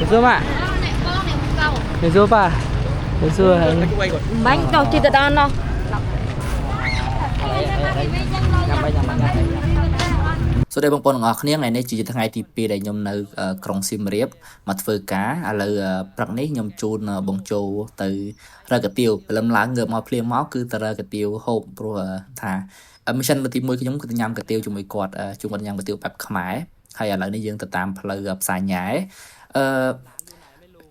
xưa mà ngày xưa pa ngày xưa bánh đâu chỉ tự đón đâu สวัสดีបងប្អូនទាំងអស់គ្នាថ្ងៃនេះជាថ្ងៃទី2ដែលខ្ញុំនៅក្រុងសៀមរាបមកធ្វើការឥឡូវព្រឹកនេះខ្ញុំជូនបងជោទៅរកកាទៀវព្រលឹមឡើងងើបមកភ្លាមមកគឺទៅរកកាទៀវហូបព្រោះថា mission ទី1ខ្ញុំគឺទៅញ៉ាំកាទៀវជាមួយគាត់ជួបគាត់ញ៉ាំកាទៀវបែបខ្មែរហើយឥឡូវនេះយើងទៅតាមផ្លូវផ្សារញ៉ែ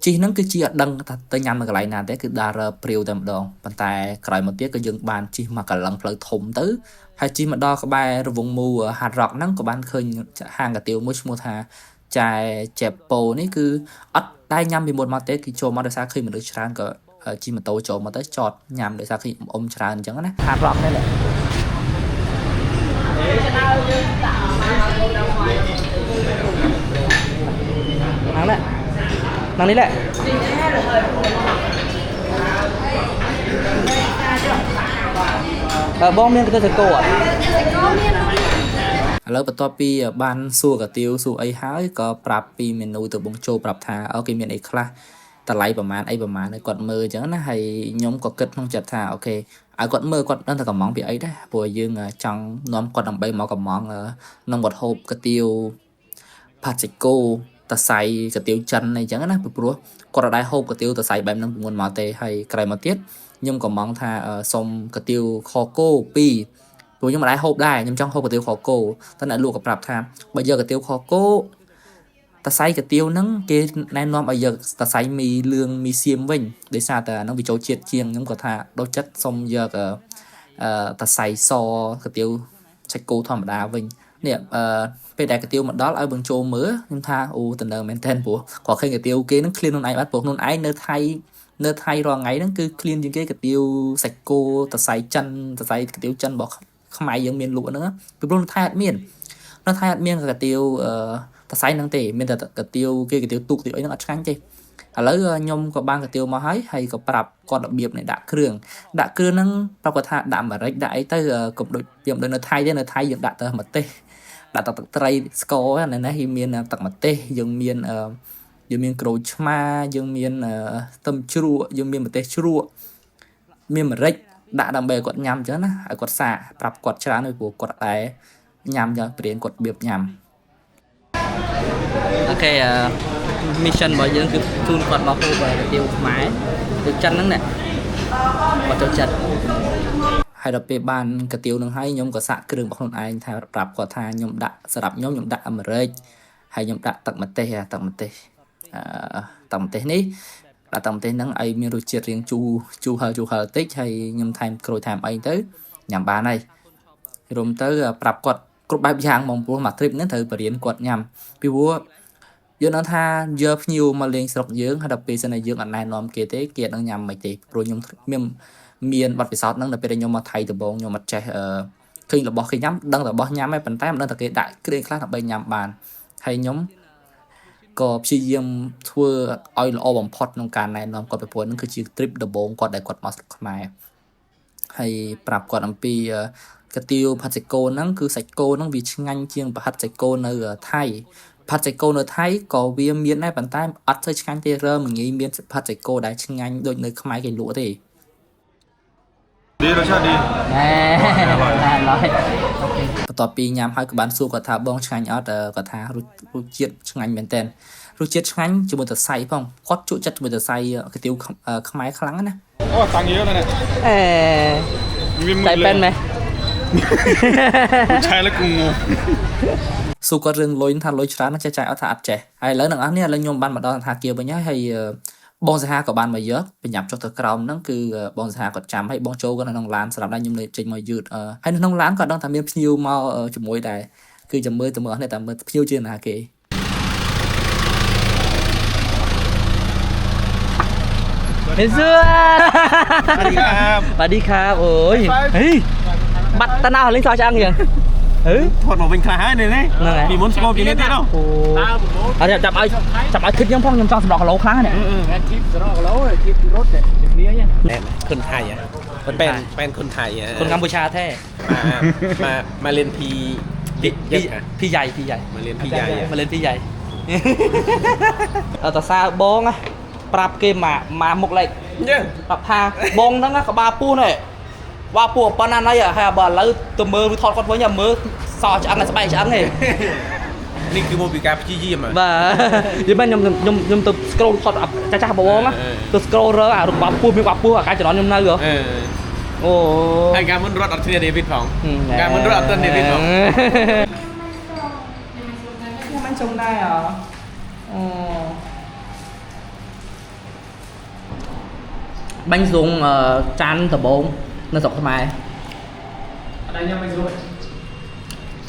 ជីហ្នឹងគឺជាអត់ដឹងថាទៅញ៉ាំនៅកន្លែងណាទេគឺដារព្រាវតែម្ដងប៉ុន្តែក្រោយមកទៀតក៏យើងបានជីមកកន្លងផ្លូវធំទៅហើយជីមកដល់ក្បែររវងមូ Hard Rock ហ្នឹងក៏បានឃើញហាងកាទៀវមួយឈ្មោះថាចែជេប៉ូនេះគឺអត់ដែរញ៉ាំពីមុនមកទេគឺចូលមកដោយសារឃើញមនុស្សច្រើនក៏ជីម៉ូតូចូលមកទៅចតញ៉ាំដោយសារឃើញអ៊ំច្រើនអញ្ចឹងណា Hard Rock នេះแหละนั่งนี่แหละបងមានកាទៀវសាច់គោឥឡូវបន្ទាប់ពីបានសួរកាទៀវសួរអីហើយក៏ប្រាប់ពីមេនូទៅបងជោប្រាប់ថាអូគេមានអីខ្លះតម្លៃប្រហែលអីប្រហែលឲ្យគាត់មើលអញ្ចឹងណាហើយខ្ញុំក៏គិតក្នុងចិត្តថាអូខេឲ្យគាត់មើលគាត់ដឹងតែកំងពីអីដែរព្រោះយើងចង់នាំគាត់ដើម្បីមកកំងនឹងគាត់ហូបកាទៀវផាត់សាច់គោតសៃកាទៀវចិនអីចឹងណាព្រោះគាត់អត់ដែរហូបកាទៀវតសៃបែបហ្នឹងពីមុនមកទេហើយក្រោយមកទៀតខ្ញុំក៏មងថាសុំកាទៀវខគោ2ព្រោះខ្ញុំមិនដែរហូបដែរខ្ញុំចង់ហូបកាទៀវខគោតែអ្នកលក់ក៏ប្រាប់ថាបើយកកាទៀវខគោតសៃកាទៀវហ្នឹងគេណែនាំឲ្យយកតសៃមីលឿងមីសៀមវិញដោយសារតែហ្នឹងវាចូលជាតិជាងខ្ញុំក៏ថាដូចចិត្តសុំយកតសៃសកាទៀវសាច់គោធម្មតាវិញនេះពេលដែលកាទៀវមកដល់ឲ្យបងចូលមើលខ្ញុំថាអូតើមែនតើព្រោះគាត់ឃើញកាទៀវគេហ្នឹងឃ្លានខ្លួនឯងបាត់ព្រោះខ្លួនឯងនៅថៃរាល់ថ្ងៃហ្នឹងគឺឃ្លានជាងគេកាទៀវសាច់គោតសៃចិនតសៃកាទៀវចិនរបស់ខ្មែរយើងមានលក់ហ្នឹងពីព្រោះនៅថៃអត់មានកាទៀវតសៃហ្នឹងទេមានតែកាទៀវគេកាទៀវទូកទីអីហ្នឹងអត់ឆ្ងាញ់ទេឥឡូវខ្ញុំក៏បានកាទៀវមកហើយក៏ប្រាប់គាត់របៀបនៃដាក់គ្រឿងហ្នឹងប្រាប់គាត់ថាដាក់អាមេរិកដាក់អីទៅកុំដូចយើងដូចនៅថៃទេនៅថៃយើងដាក់ទៅម្ទេសដាក់ទឹកត្រីស្ករណានេះមានទឹកម្ទេសយើងមានក្រូចឆ្មាយើងមានខ្ទឹមជ្រក់យើងមានម្ទេសជ្រក់មានម្រេចដាក់ដើម្បីឲ្យគាត់ញ៉ាំអញ្ចឹងណាឲ្យគាត់សាកប្រាប់គាត់ច្រើនព្រោះគាត់តែញ៉ាំយ៉ាងព្រៀនគាត់របៀបញ៉ាំអូខេmission របស់យើងគឺជូនគាត់មកហូបកាទៀវខ្មែរទៅចិនហ្នឹងណាគាត់ចូលចិត្តហើយដល់ពេលបានកាទៀវនឹងហើយខ្ញុំក៏សាកគ្រឿងរបស់ខ្លួនឯងថាប្រាប់គាត់ថាខ្ញុំដាក់សម្រាប់ខ្ញុំដាក់អាមេរិកហើយខ្ញុំដាក់ទឹកម្ទេសនេះដាក់ទឹកម្ទេសហ្នឹងឲ្យមានរសជាតិរៀងជូរហឹរតិចហើយខ្ញុំថែមក្រូចថែមអីទៅញ៉ាំបានហើយរួមទៅប្រាប់គាត់គ្រប់បែបយ៉ាងហ្មងព្រោះមួយ trip ហ្នឹងត្រូវបរៀនគាត់ញ៉ាំពីព្រោះយើងដឹងថាយកភ្ញៀវមកលេងស្រុកយើងហើយដល់ពេលសិនតែយើងអត់ណែនាំគេទេគេអត់នឹងញ៉ាំមិនទេព្រោះខ្ញុំមានបទពិសោធន៍ហ្នឹងដល់ពេលខ្ញុំមកថៃដំបូងខ្ញុំអត់ចេះឃើញរបស់គេញ៉ាំដឹងតែរបស់ញ៉ាំឯងប៉ុន្តែមិនដឹងថាគេដាក់គ្រឿងខ្លះដើម្បីញ៉ាំបានហើយខ្ញុំក៏ព្យាយាមធ្វើឲ្យល្អបំផុតក្នុងការណែនាំគាត់ពីព្រោះហ្នឹងគឺជា trip ដំបូងគាត់ដែលគាត់មកស្រុកខ្មែរហើយប្រាប់គាត់អំពីកាទៀវផាត់សាច់គោហ្នឹងគឺសាច់គោហ្នឹងវាឆ្ងាញ់ជាងផាត់សាច់គោនៅថៃផាត់សាច់គោនៅថៃក៏វាមានដែរប៉ុន្តែអត់ទៅឆ្ងាញ់ទេរើមិនងាយមានផាត់សាច់គោដែលឆ្ងាញ់ដូចនៅខ្មែរគេលក់ទេឌីរសជាតិឌីឡយបន្ទាប់ពីញ៉ាំហើយក៏បានសួរគាត់ថាបងឆ្ងាញ់អត់គាត់ថារសជាតិឆ្ងាញ់មែនតើរសជាតិឆ្ងាញ់ជាមួយតសៃផងគាត់ជក់ចិត្តជាមួយតសៃកាទៀវខ្មែរខ្លាំងណាអូតាំងយឺហ្នឹងតែប៉ែនមែនឆៃលកងសួរគាត់រឿងលុយថាលុយច្រើនចេះចាយអត់ថាអត់ចេះហើយឥឡូវទាំងអស់នេះឥឡូវខ្ញុំបានមកដល់សន្តាគារវិញហើយបងសាហាក៏បានមកយកបញ្ញាប់ចុះទៅក្រោមហ្នឹងគឺបងសាហាគាត់ចាំហើយបងចូលគាត់នៅក្នុងឡានស្រាប់ដែរខ្ញុំនៅចេញមកយឺតហើយនៅក្នុងឡានគាត់ដឹងថាមានភ្ញៀវមកជាមួយដែរគឺចាំមើលទៅមើលនេះតែមើលភ្ញៀវជាណាគេហេសួរបាទครับអូយហេបាត់តាណោះលេងសោះឆ្អឹងយ៉ាងថតមកវិញខ្លះហើយនេះពីមុនស្គមពីនេះទៀតអូអត់ចាប់ឲ្យគិតខ្ញុំផងខ្ញុំចង់សម្ដកគីឡូខ្លះនេះគិតសម្ដកគីឡូគិតរត់ទេគ្នាคนไทยเป็นคนไทยคนกัมพูชาแท้มาเรียนพี่ใหญ่มาเรียนพี่ใหญ่ តសាបងប្រាប់គេមកមុខលេខប្រាប់ថាបងហ្នឹងក្បាលពោះនេះក្បាលពោះប៉ុណ្ណាណៃហើយបើឥឡូវទៅមើលវាថតគាត់វិញមើលសឆ្អឹងស្បែកឆ្អឹងទេ នេះគឺមកពីការព្យាយាម បាទយីមែនខ្ញុំទៅ scroll ថតចាស់បងទៅ scroll រើអាក្បាលពោះមានក្បាលពោះអាកាចរខ្ញុំនៅអូ ហើយការមុនរត់អត់គ្នា David ផងការមុនរត់អត់ទាន់ David ផង ខ្ញុំមិនចំដែរបាញ់សុងចាន់ដំបងនៅស្រុកខ្មែរអត់ញ៉ាំបាញ់សុង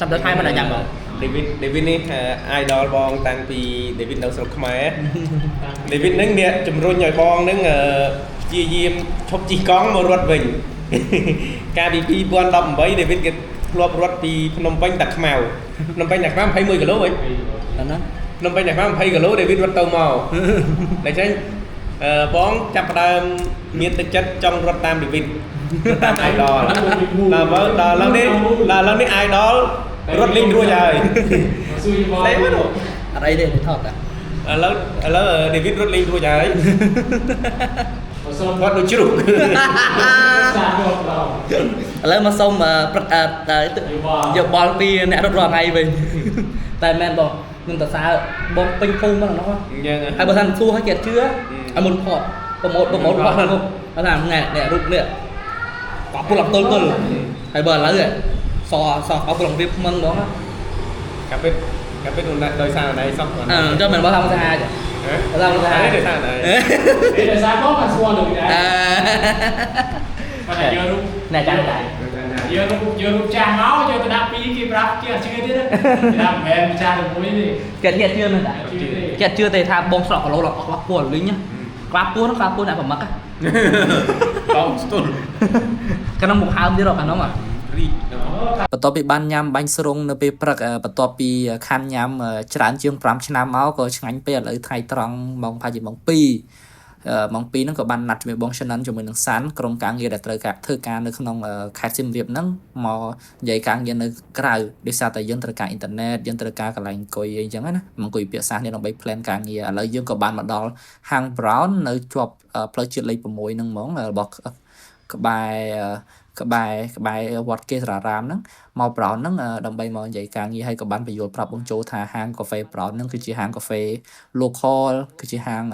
តាមដល់ថៃមិនញ៉ាំបង David នេះ idol បងតាំងពី David នៅស្រុកខ្មែរ David ហ្នឹងអ្នកជំរុញឲ្យបងហ្នឹងព្យាយាមឈប់ជិះកង់មករត់វិញ កាលពី 2018 David គេធ្លាប់រត់ពីភ្នំពេញតាខ្មៅភ្នំពេញតាខ្មៅ21គីឡូហីហ្នឹងភ្នំពេញតាខ្មៅ20គីឡូ David រត់ទៅមកតែចឹងបងចាប់ផ្ដើមមានទឹកចិត្តចង់រត់តាម David តាម idol ដល់ឡើងនេះ idol រត់លេងរួចហើយតែមិនអត់អីទេថតឥឡូវ David រត់លេងរួចហើយគាត់ដូចជ្រូក ឥឡូវមកសុំព្រឹកយកបល់ពីអ្នករត់រាល់ថ្ងៃវិញតែមែនបងខ្ញុំតសើបងពេញភូមិហ្នឹងហើយបើថាសួរឲ្យគេជឿឲ្យមុនផតប្រម៉ូតរបស់ហ្នឹងគាត់ថាថ្ងៃអ្នករូបនេះបពុលអត់ទល់ហើយបើឥឡូវសបពុលរៀបខ្មឹងហ្មងកាពិតដោយសារណៃសោះចុះមិនបើថាមិនស្អាតថាមិនស្អាតដោយសារណៃដោយសារបងមកស្គាល់đượcដែរគាត់យករូបណែចាំតែយករូបចាស់មកយកទៅដាក់ពីគេប្រាប់គេអត់ជឿទៀតណាមិនមែនចាស់ទៅមួយទេគេជឿមិនដែរគេជឿតែថាបងស្រក់គីឡូរបស់ខ្វះពោះលីងខ្វះពោះហ្នឹងខ្វះពោះអ្នកប្រមឹកបងស្ទល់ក្នុងមុខហើមទៀតរបស់ហ្នឹងបន្ទាប់ពីបានញ៉ាំបាញ់ស្រុងនៅពេលព្រឹកបន្ទាប់ពីខានញ៉ាំច្រើនជាង5ឆ្នាំមកក៏ឆ្ងាញ់ពេកឥឡូវថ្ងៃត្រង់ម៉ោងប្រហែលជាម៉ោង2ម៉ោង2ហ្នឹងក៏បានណាត់ជាមួយបងឆានជាមួយនឹងសាន់ក្រុមការងារដែលត្រូវការធ្វើការនៅក្នុងខេត្តសៀមរាបហ្នឹងមកនិយាយការងារនៅក្រៅដោយសារតែយើងត្រូវការអ៊ីនធឺណិតយើងត្រូវការកន្លែងអង្គុយអីចឹងណាមកអង្គុយពាក្យសាស្ត្រនេះដើម្បី plan ការងារឥឡូវយើងក៏បានមកដល់ហាង Brown នៅជាប់ផ្លូវជាតិលេខ6ហ្នឹងហ្មងរបស់ក្បែរវត្តកេសរារាមហ្នឹងមក Brown ហ្នឹងដើម្បីមកនិយាយការងារហើយក៏បានបញ្យល់ប្រាប់បងចូលថាហាងកាហ្វេ Brown ហ្នឹងគឺជាហាងកាហ្វេ local គឺជាហាង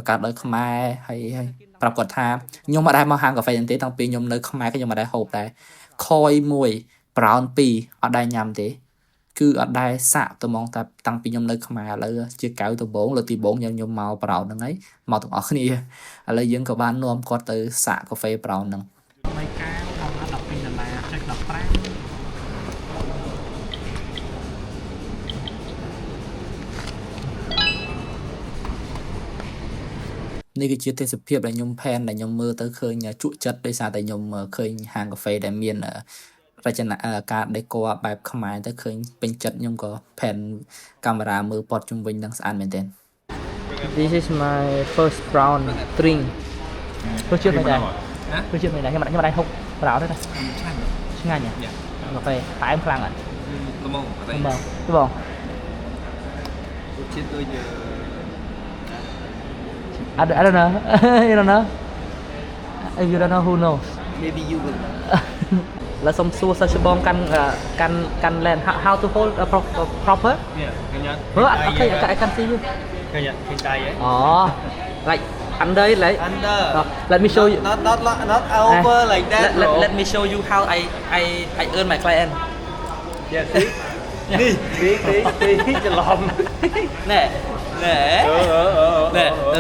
បង្កើតដោយខ្មែរហើយប្រាប់គាត់ថាខ្ញុំអត់ដែរមកហាងកាហ្វេហ្នឹងទេតាំងពីខ្ញុំនៅខ្មែរខ្ញុំអត់ដែរហូបដែរខយ1 Brown 2អត់ដែរញ៉ាំទេគឺអត់ដែរសាក់ទៅហ្មងតែតាំងពីខ្ញុំនៅខ្មែរឥឡូវជាកៅដំបងលើកទីបងខ្ញុំមក Brown ហ្នឹងហើយមកទាំងអស់គ្នាឥឡូវយើងក៏បាននាំគាត់ទៅសាក់កាហ្វេ Brown ហ្នឹងហើយការដល់12ដុល្លារចុច15នេះគឺជាទេសភាពដែលខ្ញុំផែនដែលខ្ញុំមើលទៅឃើញជក់ចិត្តដោយសារតែខ្ញុំឃើញហាងកាហ្វេដែលមានរចនាការ decor បែបខ្មែរទៅឃើញពេញចិត្តខ្ញុំក៏ផែនកាមេរ៉ាមើលពតជុំវិញនឹងស្អាតមែនទែន This is my first brown drink រសជាតិមិនដែរខ្ញុំអត់ដែរហុក brown ទេណាឆ្ងាញ់កាហ្វេផ្អែមខ្លាំងអត់ល្មមបងរសជាតិដូចI don't know. You don't know? If you don't know, who knows? Maybe you will. แล้วสมสู้สัชบองกันแลน how to hold proper? Yeah, okay, I can see you. Can tie it? Oh, like under it, like under. Let me show you. Not over like that. Let me show you how I earn my client. Yeah, see? នេះច្រឡំណែ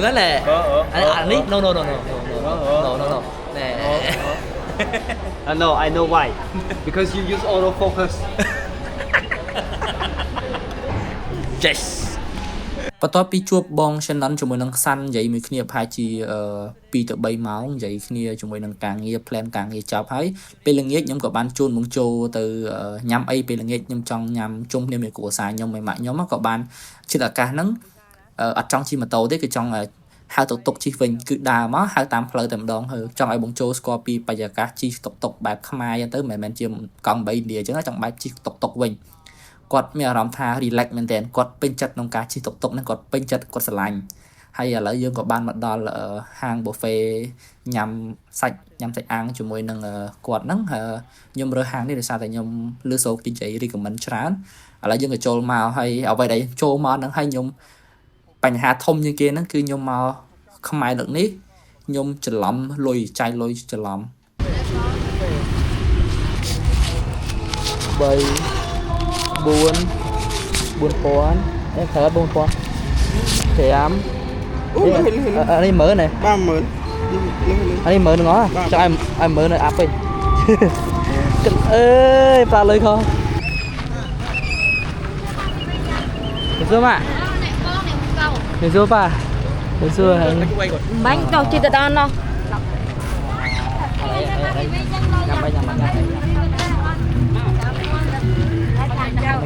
นั่นแหละอันนี้ noណែ No, I know why. Because you use autofocus. Yes បន្ទាប់ពីជួបបង Shannon ជាមួយនឹងសាន់និយាយមួយគ្នាប្រហែលជា2ទៅ3ម៉ោងនិយាយគ្នាជាមួយនឹងការងារ plan ការងារចប់ហើយពេលល្ងាចខ្ញុំក៏បានជូនបងចូលទៅញ៉ាំអីពេលល្ងាចខ្ញុំចង់ញ៉ាំជុំគ្នាមួយគ្រួសារខ្ញុំមួយម៉ាក់ខ្ញុំក៏បានជិតឱកាសហ្នឹងអត់ចង់ជិះម៉ូតូទេគឺចង់ហៅតុកជិះវិញគឺដើរមកហៅតាមផ្លូវតែម្ដងហើយចង់ឲ្យបងចូលស្គាល់ពីបរិយាកាសជិះតុកបែបខ្មែរអញ្ចឹងទៅមិនមែនជាកង់3ឥណ្ឌាអញ្ចឹងចង់បែបជិះតុកវិញ គាត់មានអារម្មណ៍ថា relax មែនទែនគាត់ពេញចិត្តក្នុងការជិះតុកតុកហ្នឹងគាត់ពេញចិត្តគាត់ស្រឡាញ់ហើយឥឡូវយើងក៏បានមកដល់ហាង buffet ញ៉ាំសាច់អាំងជាមួយនឹងគាត់ហ្នឹងខ្ញុំរើសហាងនេះដោយសារតែខ្ញុំលើសូគទីជ័យ recommend ច្រើនឥឡូវយើងក៏ចូលមកហើយអ្វីដែលចូលមកហ្នឹងហើយខ្ញុំបញ្ហាធំជាងគេហ្នឹងគឺខ្ញុំមកខ្មែរលើកនេះខ្ញុំច្រឡំលុយចាយលុយច្រឡំ 3 4 4000 em thở 4000 5 anh ấy mở này 30,000 anh ấy mở nó ngó cho em mở này áp đi ơi pha lưới không được chưa mà được chưa pa được chưa bánh đâu chỉ được ăn đâu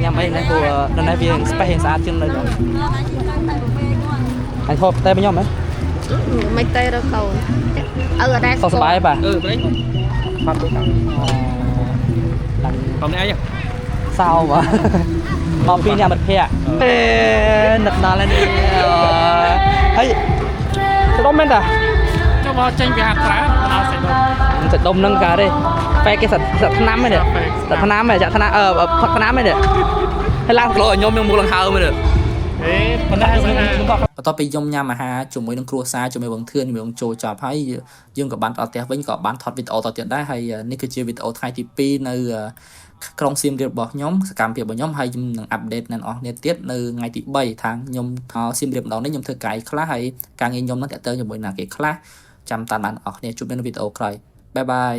nhằm đây này của lần này viên spec hình sát chân lên anh thôi tay với nhau mấy mấy tay đâu cầu ở đây không sắp bà đấy phát đối tượng còn ai nhỉ sao mà mà pin nhà bật khe nật nà lên đi thấy cái đông bên à cho vào tranh về hạt phá nó sẽ đông sẽ đông nâng cả đi phe cái sật năm ấy được sật năm này sật phật năm ấy được hay lang lội nhôm nhôm mua lần hao mới được បន្ទាប់ពីខ្ញុំញ៉ាំអាហារជាមួយនឹងគ្រួសារជាមួយបងធឿនជាមួយបងចូលចាប់ហើយយើងក៏បានអត់ផ្ទះវិញក៏បានថតវីដេអូតទៀតដែរហើយនេះគឺជាវីដេអូថ្ងៃទី2នៅក្រុងសៀមរាបរបស់ខ្ញុំសកម្មភាពរបស់ខ្ញុំហើយខ្ញុំនឹងអាប់ដេតអ្នកនរគ្នាទៀតនៅថ្ងៃទី3ថាខ្ញុំសៀមរាបម្ដងនេះខ្ញុំធ្វើកាយខ្លះហើយការងារខ្ញុំនឹងតើតើជាមួយណាគេខ្លះចាំតាមដានអ្នកនរគ្នាជួបនៅវីដេអូក្រោយបាយបាយ